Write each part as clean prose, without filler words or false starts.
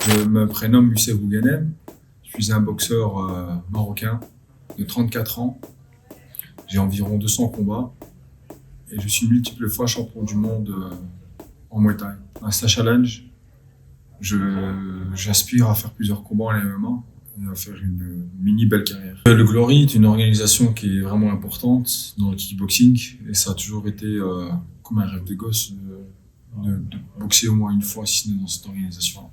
Je me prénomme Youssef Bouganem. Je suis un boxeur marocain de 34 ans. J'ai environ 200 combats et je suis multiple fois champion du monde en Muay Thai. À ce challenge, j'aspire à faire plusieurs combats en MMA et à faire une mini belle carrière. Le Glory est une organisation qui est vraiment importante dans le kickboxing et ça a toujours été comme un rêve de gosse de boxer au moins une fois si ce n'est dans cette organisation.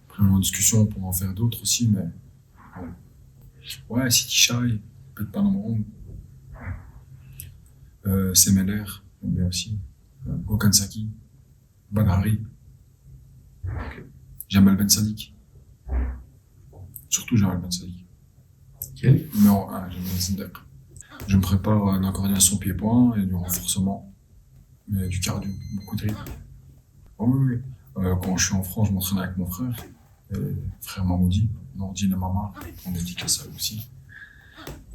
Après, en discussion, on pourra en faire d'autres aussi, mais ouais, City Shy, peut-être pas number one. Semeler, j'aime bien aussi. Okansaki, Banhari, Jamal Ben Sadik. Surtout Jamal Ben Sadik. Quel? Numéro 1, Jamal Ben Sadik. Je me prépare de la coordination pied-point et du renforcement, mais du cardio, beaucoup de rythme. Oh, oui, oui. Quand je suis en France, je m'entraîne avec mon frère, frère Mamoudi, Nordine et Mama, on est à ça aussi.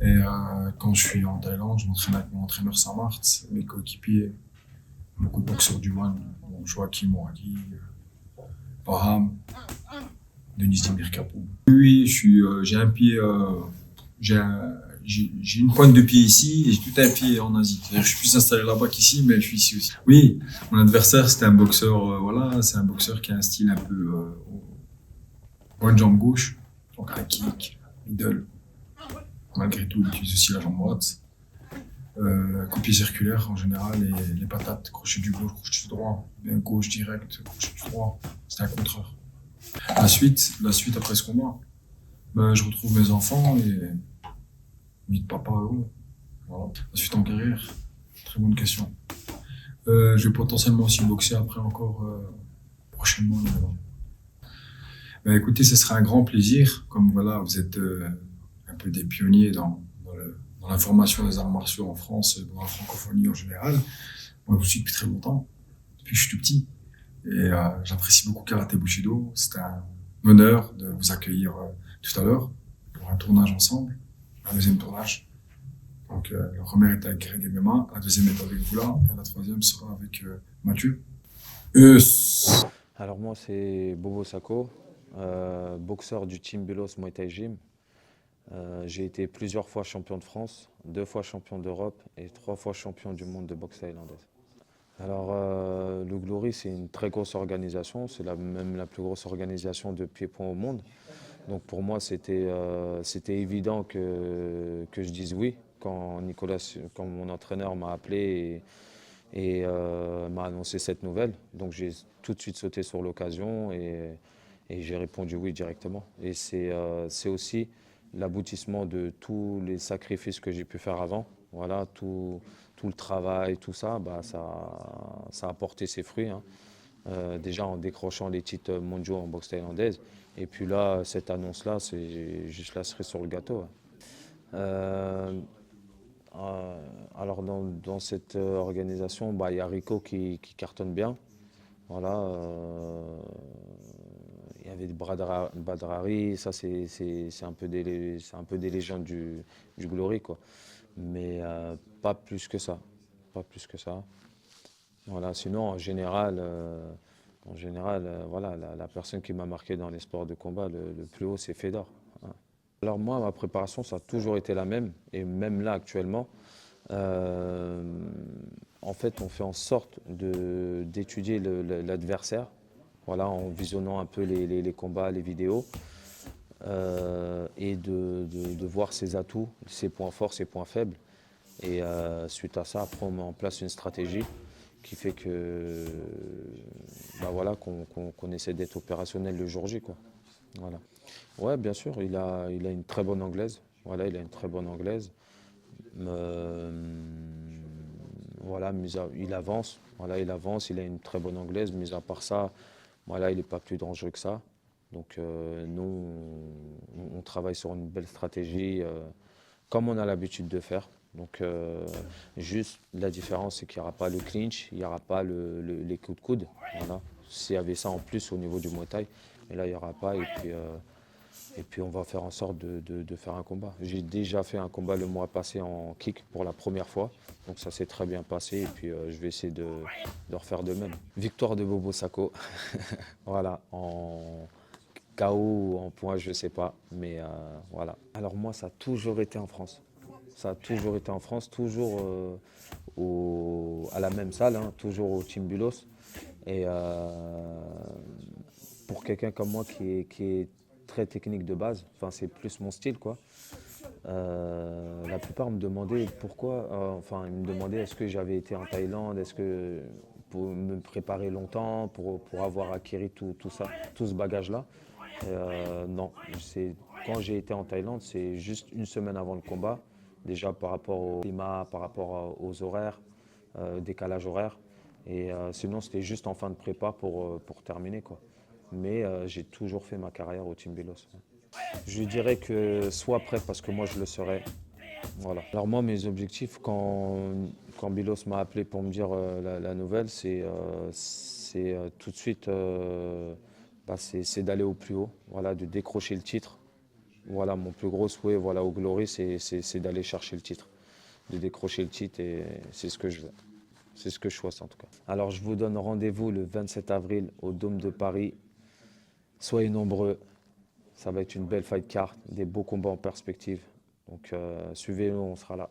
Et quand je suis en Thaïlande, je m'entraîne avec mon entraîneur Saint-Marthe, mes coéquipiers, beaucoup de boxeurs du One, dont Joachim Mouradi, Baham, Denis Dimir Kapou. Oui, j'ai un pied, j'ai une pointe de pied ici et j'ai tout un pied en Asie. Je suis plus installé là-bas qu'ici, mais je suis ici aussi. Oui, mon adversaire, c'était un boxeur, voilà, c'est un boxeur qui a un style un peu bonne jambe gauche, donc un kick, middle. Malgré tout, il utilise aussi la jambe droite. Coup de pied circulaire en général et les patates, crochet du gauche, crochet du droit, gauche direct, crochet du droit. C'est un contreur. La suite après ce combat, ben, je retrouve mes enfants et vie de papa heureux. Voilà. La suite en carrière, très bonne question. Je vais potentiellement aussi boxer après encore prochainement. Ben, écoutez, ce sera un grand plaisir. Comme voilà, vous êtes un peu des pionniers dans la formation des arts martiaux en France, dans la francophonie en général. Moi, je vous suis depuis très longtemps, depuis que je suis tout petit. Et j'apprécie beaucoup Karaté Bushido. C'est un honneur de vous accueillir tout à l'heure pour un tournage ensemble, un deuxième tournage. Donc, la première est avec Greg MMA, la deuxième est avec vous là, et la troisième sera avec Mathieu. Alors moi, c'est Bobo Sako, boxeur du Team Belos Muay Thai Gym. J'ai été plusieurs fois champion de France, 2 fois champion d'Europe et 3 fois champion du monde de boxe thaïlandaise. Alors, le Glory, c'est une très grosse organisation, c'est même la plus grosse organisation de pied-point au monde. Donc pour moi, c'était évident que je dise oui quand mon entraîneur m'a appelé et m'a annoncé cette nouvelle. Donc j'ai tout de suite sauté sur l'occasion et j'ai répondu oui directement. Et c'est aussi l'aboutissement de tous les sacrifices que j'ai pu faire avant. Voilà, tout le travail, tout ça, bah, ça a porté ses fruits, hein. Déjà en décrochant les titres mondiaux en boxe thaïlandaise. Et puis là, cette annonce-là, c'est juste la cerise sur le gâteau, hein. Alors dans cette organisation, bah, il y a Rico qui cartonne bien. Voilà, il y avait Badrari, ça c'est un peu des légendes du Glory, quoi. Mais pas plus que ça, pas plus que ça. Voilà, sinon en général, voilà, la personne qui m'a marqué dans les sports de combat le plus haut, c'est Fedor, hein. Alors moi, ma préparation, ça a toujours été la même, et même là actuellement. En fait, on fait en sorte d'étudier l'adversaire, voilà, en visionnant un peu les combats, les vidéos, et de voir ses atouts, ses points forts, ses points faibles. Et suite à ça, après, on met en place une stratégie qui fait que, bah voilà, qu'on essaie d'être opérationnel le jour J, quoi. Voilà. Ouais, bien sûr, il a une très bonne anglaise. Voilà, il a une très bonne anglaise. Voilà, il avance. Voilà, il avance. Il a une très bonne anglaise. Mis à part ça, voilà, il n'est pas plus dangereux que ça. Donc nous, on travaille sur une belle stratégie, comme on a l'habitude de faire. Donc juste la différence, c'est qu'il n'y aura pas le clinch, il n'y aura pas les coups de coude. Voilà. S'il y avait ça en plus au niveau du Muay Thai, mais là il n'y aura pas. Et puis Et puis on va faire en sorte de faire un combat. J'ai déjà fait un combat le mois passé en kick pour la première fois. Donc ça s'est très bien passé et puis je vais essayer de refaire de même. Victoire de Bobo Sacco. Voilà, en KO ou en point, je ne sais pas. Mais voilà. Alors moi, ça a toujours été en France. Ça a toujours été en France, toujours à la même salle, hein, toujours au Team Bulos. Et pour quelqu'un comme moi qui est très technique de base, enfin c'est plus mon style quoi. La plupart me demandaient pourquoi, enfin ils me demandaient est-ce que j'avais été en Thaïlande, est-ce que pour me préparer longtemps, pour avoir acquis tout ça, tout ce bagage-là. Non, quand j'ai été en Thaïlande, c'est juste une semaine avant le combat, déjà par rapport au climat, par rapport aux horaires, décalage horaire. Et sinon c'était juste en fin de prépa pour terminer quoi. Mais j'ai toujours fait ma carrière au Team Belos. Je dirais que sois prêt parce que moi je le serai. Voilà. Alors moi mes objectifs quand Bilos m'a appelé pour me dire la nouvelle, c'est tout de suite c'est d'aller au plus haut, voilà, de décrocher le titre. Voilà mon plus gros souhait voilà, au Glory, c'est d'aller chercher le titre, de décrocher le titre et c'est ce que je veux. C'est ce que je souhaite en tout cas. Alors je vous donne rendez-vous le 27 avril au Dôme de Paris. Soyez nombreux. Ça va être une belle fight card, des beaux combats en perspective. Donc suivez-nous, on sera là.